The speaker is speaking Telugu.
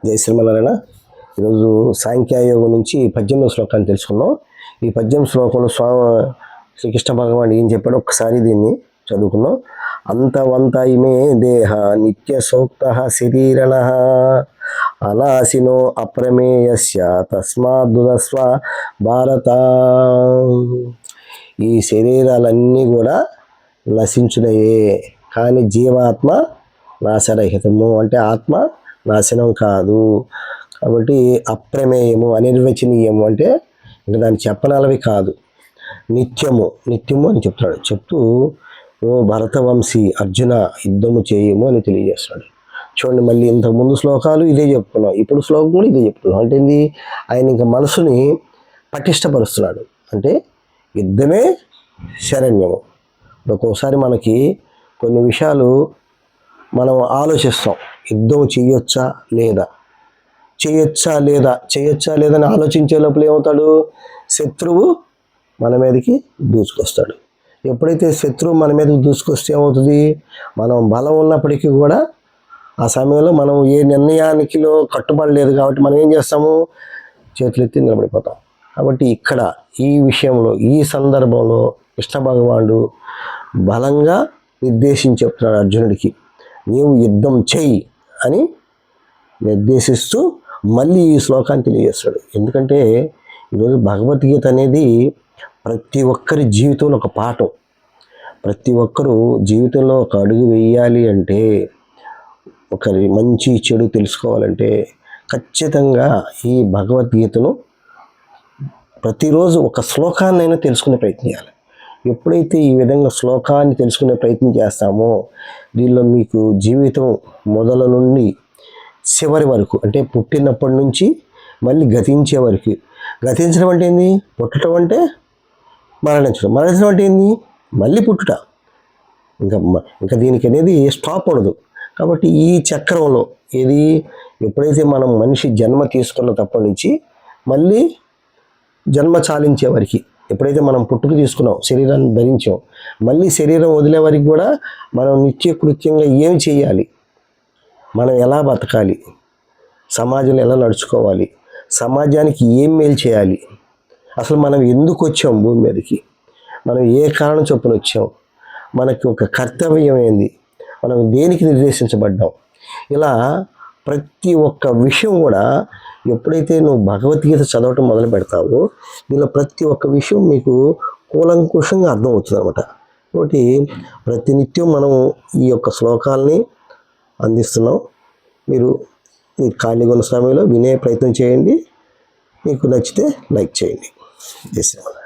జై శ్రీమన్నారాయణ. ఈరోజు సాంఖ్యయోగం నుంచి 18వ శ్లోకాన్ని తెలుసుకున్నాం. ఈ 18 శ్లోకంలో శ్రీకృష్ణ భగవాన్ ఏం చెప్పాడో ఒక్కసారి దీన్ని చదువుకున్నాం. అంతవంత ఇమే దేహ నిత్య సోక్త శరీరణ అనాశినో అప్రమేయస్య తస్మాద్దుదస్వ భారత. ఈ శరీరాలన్నీ కూడా నశించునయే, కానీ జీవాత్మ నాశరహితము, అంటే ఆత్మ నాశనం కాదు. కాబట్టి అప్రమేయము, అనిర్వచనీయము అంటే ఇంకా దాన్ని చెప్పనలవి కాదు. నిత్యము అని చెప్తాడు. చెప్తూ ఓ భరతవంశీ అర్జున యుద్ధము చేయము అని తెలియజేస్తున్నాడు. చూడండి, మళ్ళీ ఇంతకుముందు శ్లోకాలు ఇదే చెప్తున్నాం, ఇప్పుడు శ్లోకం కూడా ఇదే చెప్తున్నాం. అంటే ఏంది, ఆయన ఇంకా మనసుని పటిష్టపరుస్తున్నాడు. అంటే యుద్ధమే శరణ్యము. ఒక్కోసారి మనకి కొన్ని విషయాలు మనం ఆలోచిస్తాం, యుద్ధం చేయొచ్చా లేదా అని ఆలోచించే లోపల ఏమవుతాడు, శత్రువు మన మీదకి దూసుకొస్తాడు. ఎప్పుడైతే శత్రువు మన మీదకి దూసుకొస్తే ఏమవుతుంది, మనం బలం ఉన్నప్పటికీ కూడా ఆ సమయంలో మనం ఏ నిర్ణయానికిలో కట్టుబడలేదు కాబట్టి మనం ఏం చేస్తాము, చేతులెత్తి నిలబడిపోతాం. కాబట్టి ఇక్కడ ఈ విషయంలో, ఈ సందర్భంలో కృష్ణ భగవానుడు బలంగా నిర్దేశించి చెప్తున్నాడు అర్జునుడికి, నీవు యుద్ధం చెయ్యి అని నిర్దేశిస్తూ మళ్ళీ ఈ శ్లోకాన్ని తెలియజేస్తాడు. ఎందుకంటే ఈరోజు భగవద్గీత అనేది ప్రతి ఒక్కరి జీవితంలో ఒక పాఠం. ప్రతి ఒక్కరూ జీవితంలో ఒక అడుగు వేయాలి అంటే, ఒకరి మంచి చెడు తెలుసుకోవాలంటే ఖచ్చితంగా ఈ భగవద్గీతను ప్రతిరోజు ఒక శ్లోకాన్నైనా తెలుసుకునే ప్రయత్నం చేయాలి. ఎప్పుడైతే ఈ విధంగా శ్లోకాన్ని తెలుసుకునే ప్రయత్నం చేస్తామో, దీనిలో మీకు జీవితం మొదల నుండి చివరి వరకు, అంటే పుట్టినప్పటి నుంచి మళ్ళీ గతించే వరకు, గతించడం అంటే ఏంది, పుట్టడం అంటే మరణించడం అంటే ఏంది, మళ్ళీ పుట్టుట. ఇంకా దీనికి అనేది స్టాప్ ఉండదు. కాబట్టి ఈ చక్రంలో ఏది, ఎప్పుడైతే మనం మనిషి జన్మ తీసుకున్నప్పటి నుంచి మళ్ళీ జన్మ చాలించే వరకు, ఎప్పుడైతే మనం పుట్టుకు తీసుకున్నాం, శరీరాన్ని ధరించాం, మళ్ళీ శరీరం వదిలే వరకు కూడా మనం నిత్యకృత్యంగా ఏమి చేయాలి, మనం ఎలా బతకాలి, సమాజంలో ఎలా నడుచుకోవాలి, సమాజానికి ఏం మేలు చేయాలి, అసలు మనం ఎందుకు వచ్చాం భూమి మీదకి, మనం ఏ కారణం చొప్పున వచ్చాం, మనకి ఒక కర్తవ్యం ఏంది, మనం దేనికి నిర్దేశించబడ్డాం, ఇలా ప్రతి ఒక్క విషయం కూడా ఎప్పుడైతే నువ్వు భగవద్గీత చదవటం మొదలు పెడతావో, దీనిలో ప్రతి ఒక్క విషయం మీకు కూలంకుషంగా అర్థమవుతుంది అనమాట. కాబట్టి ప్రతినిత్యం మనం ఈ యొక్క శ్లోకాలని అందిస్తున్నాం. మీరు ఖాళీగా ఉన్న సమయంలో వినే ప్రయత్నం చేయండి. మీకు నచ్చితే లైక్ చేయండి. జై శ్రీరామ్.